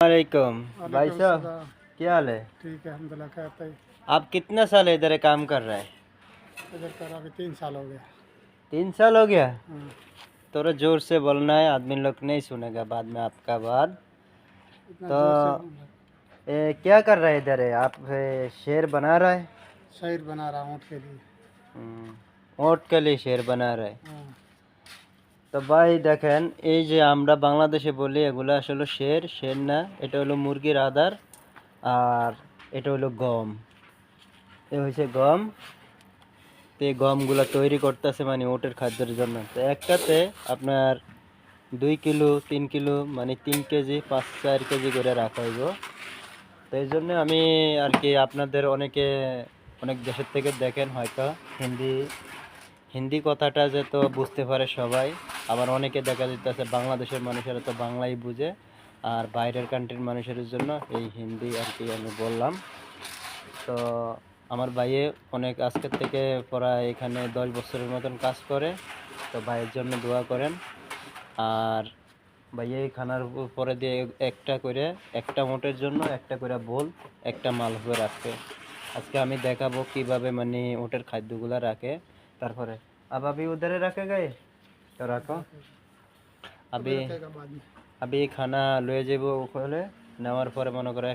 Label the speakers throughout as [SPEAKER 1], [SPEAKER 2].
[SPEAKER 1] वालेकुम भाई
[SPEAKER 2] वालेकुम
[SPEAKER 1] साहब,
[SPEAKER 2] सलाम।
[SPEAKER 1] क्या हाल है?
[SPEAKER 2] ठीक है, अल्हम्दुलिल्लाह। कहते हैं
[SPEAKER 1] आप कितना साल इधर काम कर रहे हैं?
[SPEAKER 2] इधर कर अभी 3 साल हो गया।
[SPEAKER 1] 3 साल हो गया।
[SPEAKER 2] हाँ,
[SPEAKER 1] थोड़ा जोर से बोलना है, आदमी लोग नहीं सुनेगा बाद में आपका बात।
[SPEAKER 2] इतना
[SPEAKER 1] तो
[SPEAKER 2] जोर से बोल रहा है।
[SPEAKER 1] क्या कर रहे हैं इधर है आप? शेर बना रहे हैं?
[SPEAKER 2] शहर बना रहा हूँ ऊँट के लिए।
[SPEAKER 1] ওট के लिए शेर बना रहे हैं।
[SPEAKER 2] हाँ,
[SPEAKER 1] তো ভাই দেখেন, এই যে আমরা বাংলাদেশে বলি এগুলো আসলে শের, শের না, এটা হলো মুরগির আদার। আর এটা হলো গম, এ হচ্ছে গম। তো এই গমগুলো তৈরি করতেছে মানে ওটের খাদ্যের জন্য। তো একটাতে আপনার 2 কিলো 3 কিলো মানে 3 কেজি 5-4 কেজি করে রাখা হইব। তো এই জন্য আমি আর কি আপনাদের অনেক দেশের থেকে দেখেন হয়তো হিন্দি হিন্দি কথাটা যে তো বুঝতে পারে সবাই। আবার অনেকে দেখা যাইতেছে বাংলাদেশের মানুষেরা তো বাংলাই বুঝে, আর বাইরের কান্ট্রির মানুষের জন্য এই হিন্দি আর কি আমি বললাম। তো আমার ভাইয়ে অনেক আজকের থেকে প্রায় এখানে 10 বছরের মতন কাজ করে। তো ভাইয়ের জন্য দোয়া করেন। আর ভাইয়ে এই খানার পরে দিয়ে একটা মোটের জন্য একটা করে বোল, একটা মাল হয়ে রাখে। আজকে আমি দেখাবো কিভাবে মানে ওটের খাদ্যগুলা রাখে। তারপরে अब अभी उधर ही रखेगा ये, तो रखो।
[SPEAKER 2] अभी
[SPEAKER 1] अभी
[SPEAKER 2] रखेगा बाद में।
[SPEAKER 1] अभी খানা লয়ে যাব ওখানে। নেওয়ার পরে মনে করো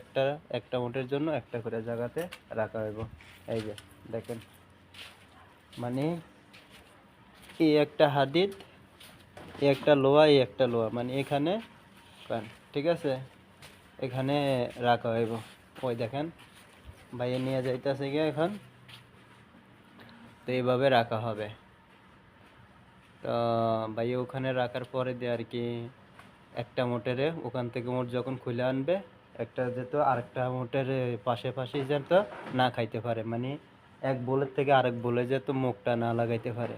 [SPEAKER 1] একটা উটের জন্য একটা করে জায়গাতে রাখা হইব। এই যে দেখেন, মানে এই একটা হাদিদ, এই একটা লোহা, এই একটা লোহা, মানে এখানে ঠিক আছে, এখানে রাখা হইব। ওই দেখেন ভাইয়ে নিয়ে যাইতেছে গিয়ে এখন। তো এইভাবে রাখা হবে। তো ভাইয়ে ওখানে রাখার পরে দিয়ে আর কি একটা মোটরে ওখান থেকে মোট যখন খুলে আনবে, একটা যেত আরেকটা মোটের পাশাপাশি যেত না খাইতে পারে, মানে এক বোলের থেকে আরেক বোলে যেত মুখটা না লাগাইতে পারে।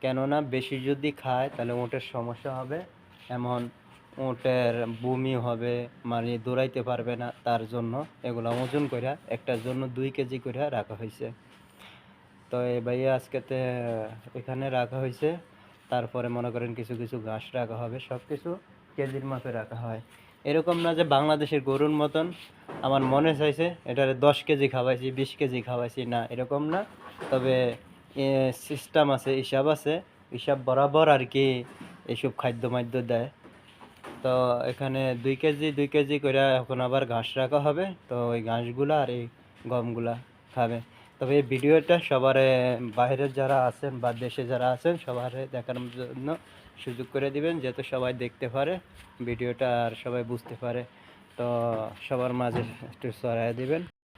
[SPEAKER 1] কেননা বেশি যদি খায় তাহলে ওটের সমস্যা হবে, এমন ওটের বমি হবে, মানে দৌড়াইতে পারবে না। তার জন্য এগুলো ওজন করে একটার জন্য 2 কেজি করে রাখা হয়েছে। তো এই ভাইয়া আজকেতে এখানে রাখা হয়েছে। তারপরে মনে করেন কিছু কিছু ঘাস রাখা হবে, সব কিছু কেজির মাপে রাখা হয়। এরকম না যে বাংলাদেশের গরুর মতন আমার মনে চাইছে এটারে 10 কেজি খাওয়াইছি 20 কেজি খাওয়াইছি, না এরকম না। তবে সিস্টেম আছে, হিসাব আছে, হিসাব বরাবর আর কি এইসব খাদ্য মাদ্য দেয়। তো এখানে 2 কেজি করে এখন আবার ঘাস রাখা হবে। তো ওই ঘাসগুলা আর এই গমগুলা খাবে। তবে এই ভিডিওটা সবার বাইরের যারা আছেন বা দেশে যারা আছেন সবার দেখানোর জন্য সুযোগ করে দিবেন, যাতে সবাই দেখতে পারে ভিডিওটা আর সবাই বুঝতে পারে। তো সবার মাঝে একটু ছড়ায় দিবেন।